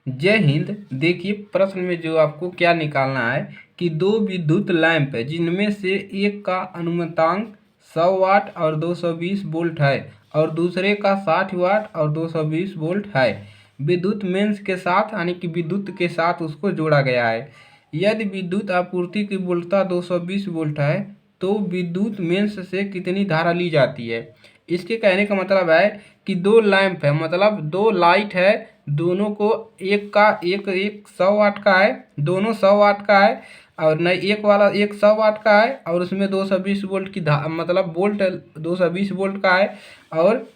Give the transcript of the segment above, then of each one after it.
जय हिंद। देखिए प्रश्न में जो आपको क्या निकालना है कि दो विद्युत लैंप है जिनमें से एक का अनुमतांक 100 वाट और 220 वोल्ट है और दूसरे का 60 वाट और 220 वोल्ट है। विद्युत मेंस के साथ यानी कि विद्युत के साथ उसको जोड़ा गया है। यदि विद्युत आपूर्ति की वोल्टता 220 वोल्ट है तो विद्युत मेंस से कितनी धारा ली जाती है। इसके कहने का मतलब है कि दो लैंप है, मतलब दो लाइट है, दोनों को एक का एक एक 100 वाट का है, दोनों 100 वाट का है और नहीं एक वाला एक 100 वाट का है और उसमें 220 वोल्ट की मतलब वोल्ट 220 वोल्ट का है और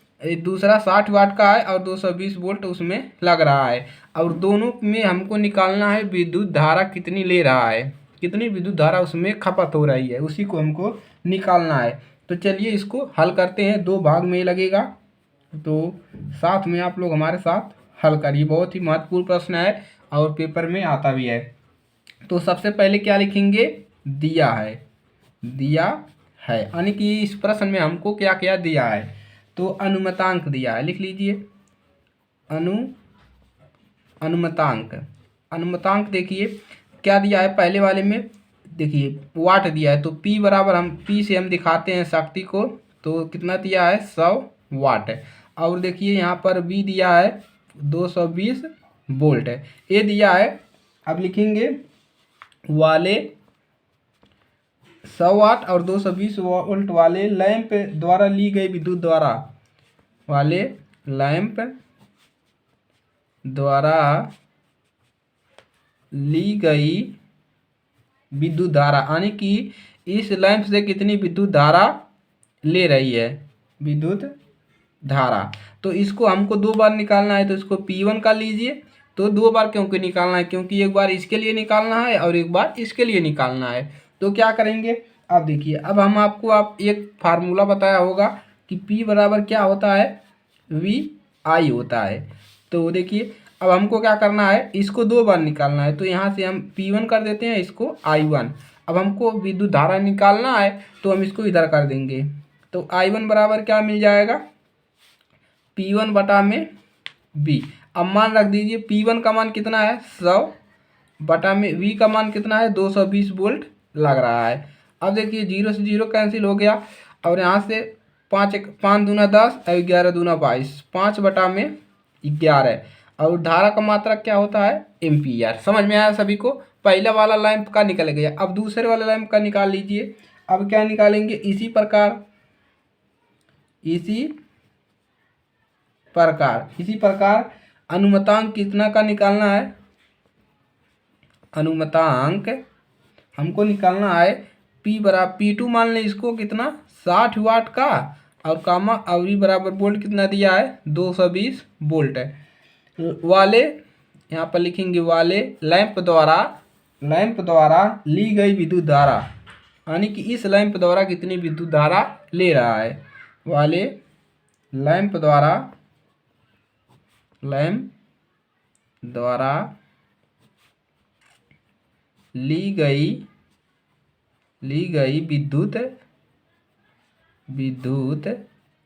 दूसरा 60 वाट का है और 220 वोल्ट उसमें लग रहा है और दोनों में हमको निकालना है विद्युत धारा कितनी ले रहा है, कितनी विद्युत धारा उसमें खपत हो रही है, उसी को हमको निकालना है। तो चलिए इसको हल करते हैं, दो भाग में लगेगा तो साथ में आप लोग हमारे साथ हल करिए। बहुत ही महत्वपूर्ण प्रश्न है और पेपर में आता भी है। तो सबसे पहले क्या लिखेंगे, दिया है, दिया है यानी कि इस प्रश्न में हमको क्या क्या दिया है तो अनुमतांक दिया है, लिख लीजिए अनुमतांक। अनुमतांक देखिए क्या दिया है, पहले वाले में देखिए वाट दिया है तो P बराबर हम P से हम दिखाते हैं शक्ति को, तो कितना दिया है 100 वाट है। और देखिए यहाँ पर B दिया है 220 वोल्ट है, ये दिया है। अब लिखेंगे वाले 100 वाट और 220 वोल्ट वाले लैंप द्वारा ली गई विद्युत द्वारा, वाले लैंप द्वारा ली गई विद्युत धारा यानी कि इस लैंप से कितनी विद्युत धारा ले रही है, विद्युत धारा। तो इसको हमको दो बार निकालना है तो इसको P1 का लीजिए। तो दो बार क्योंकि निकालना है, क्योंकि एक बार इसके लिए निकालना है और एक बार इसके लिए निकालना है। तो क्या करेंगे, अब देखिए अब हम आपको आप एक फार्मूला बताया होगा कि P बराबर क्या होता है, VI होता है। तो देखिए अब हमको क्या करना है, इसको दो बार निकालना है तो यहाँ से हम P1 कर देते हैं, इसको I1। अब हमको विद्युत धारा निकालना है तो हम इसको इधर कर देंगे तो I1 बराबर क्या मिल जाएगा, P1 बटा में B। अब मान रख दीजिए P1 का मान कितना है 100 बटा में V का मान कितना है 220 वोल्ट लग रहा है। अब देखिए 0 से 0 कैंसिल हो गया और यहाँ से 5 दूना 10 और 11 दूना 22, 5 बटा में 11 और धारा का मात्रक क्या होता है एम्पियर। समझ में आया सभी को, पहला वाला लैंप का निकल गया। अब दूसरे वाले लैंप का निकाल लीजिए। अब क्या निकालेंगे, इसी प्रकार अनुमतांक कितना का निकालना है, अनुमतांक हमको निकालना है P बराबर P2 मान लें इसको कितना 60 वाट का और कामा और E बराबर वोल्ट कितना दिया है 220 वोल्ट है। वाले यहाँ पर लिखेंगे वाले लैंप द्वारा ली गई विद्युत धारा यानी कि इस लैंप द्वारा कितनी विद्युत धारा ले रहा है, वाले लैंप द्वारा ली गई विद्युत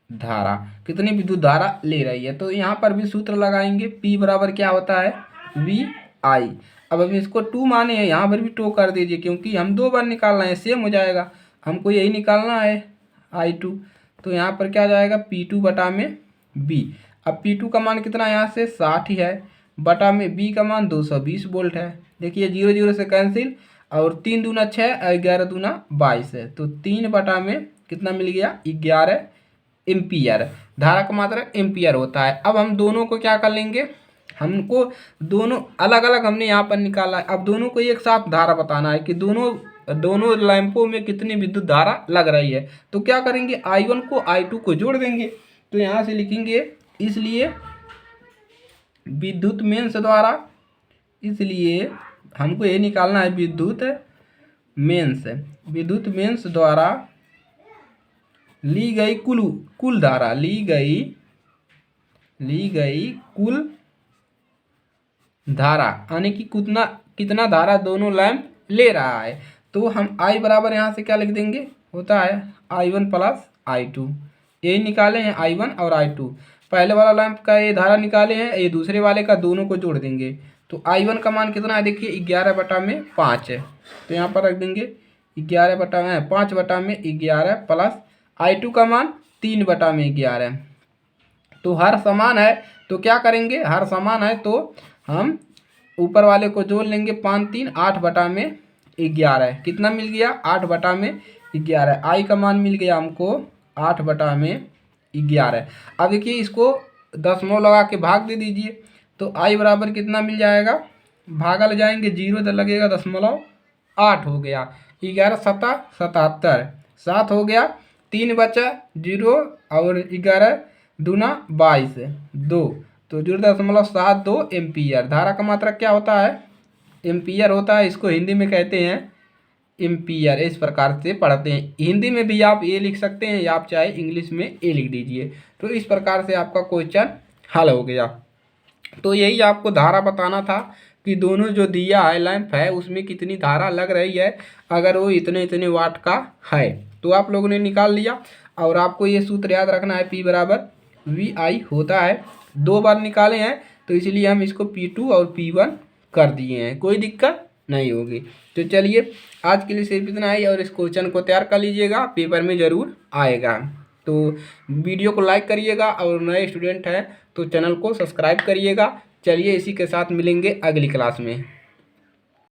धारा कितनी विद्युत धारा ले रही है। तो यहाँ पर भी सूत्र लगाएंगे, P बराबर क्या होता है VI। अब हम इसको 2 माने हैं, यहाँ पर भी 2 कर दीजिए क्योंकि हम दो बार निकालना है, सेम हो जाएगा, हमको यही निकालना है I2। तो यहाँ पर क्या जाएगा P2 बटा में B। अब P2 का मान कितना यहाँ से 60 है बटा में B का मान 220 वोल्ट है। देखिए 0 0 से कैंसिल और 3 दूना 6 और 11 दूना 22 है तो 3 बटा में कितना मिल गया 11 एम्पियर। धारा का मात्रा एम्पियर होता है। अब हम दोनों को क्या कर लेंगे, हमको दोनों अलग अलग हमने यहाँ पर निकाला है, अब दोनों को एक साथ धारा बताना है कि दोनों लैंपों में कितनी विद्युत धारा लग रही है। तो क्या करेंगे I1 को I2 को जोड़ देंगे। तो यहाँ से लिखेंगे इसलिए विद्युत मेंस द्वारा, इसलिए हमको ये निकालना है विद्युत मेंस द्वारा ली गई कुल धारा, ली गई कुल धारा यानी कि कितना धारा दोनों लैंप ले रहा है। तो हम I बराबर यहाँ से क्या लिख देंगे, होता है I1 प्लस I2, यही निकाले हैं I1 और I2। पहले वाला लैंप का ये धारा निकाले हैं, ये दूसरे वाले का, दोनों को जोड़ देंगे तो I1 का मान कितना है, देखिए 11/5 है। तो यहाँ पर रख देंगे 5/11 प्लस I2 का मान 3/11। तो हर समान है तो क्या करेंगे, हर समान है तो हम ऊपर वाले को जोड़ लेंगे, 5 3 8/11 कितना मिल गया, 8/11। आई का मान मिल गया हमको 8/11। अब देखिए इसको दशमलव लगा के भाग दे दीजिए तो आई बराबर कितना मिल जाएगा, भागा ले जाएंगे 0 तो लगेगा 0.8 हो गया। 11 7 77, 7 हो गया, 3 बचा 0 और 11 दूना 22 2, तो 0.72 एम्पियर। धारा का मात्रक क्या होता है, एम्पियर होता है। इसको हिंदी में कहते हैं एम्पियर। इस प्रकार से पढ़ते हैं, हिंदी में भी आप ए लिख सकते हैं या आप चाहे इंग्लिश में ए लिख दीजिए। तो इस प्रकार से आपका क्वेश्चन हल हो गया। तो यही आपको धारा बताना था कि दोनों जो दिया है लैंप है उसमें कितनी धारा लग रही है, अगर वो इतने इतने वाट का है तो आप लोगों ने निकाल लिया। और आपको ये सूत्र याद रखना है, P बराबर VI होता है। 2 बार निकाले हैं तो इसलिए हम इसको P2 और P1 कर दिए हैं, कोई दिक्कत नहीं होगी। तो चलिए आज के लिए सिर्फ इतना ही, और इस क्वेश्चन को तैयार कर लीजिएगा, पेपर में ज़रूर आएगा। तो वीडियो को लाइक करिएगा और नए स्टूडेंट हैं तो चैनल को सब्सक्राइब करिएगा। चलिए इसी के साथ मिलेंगे अगली क्लास में।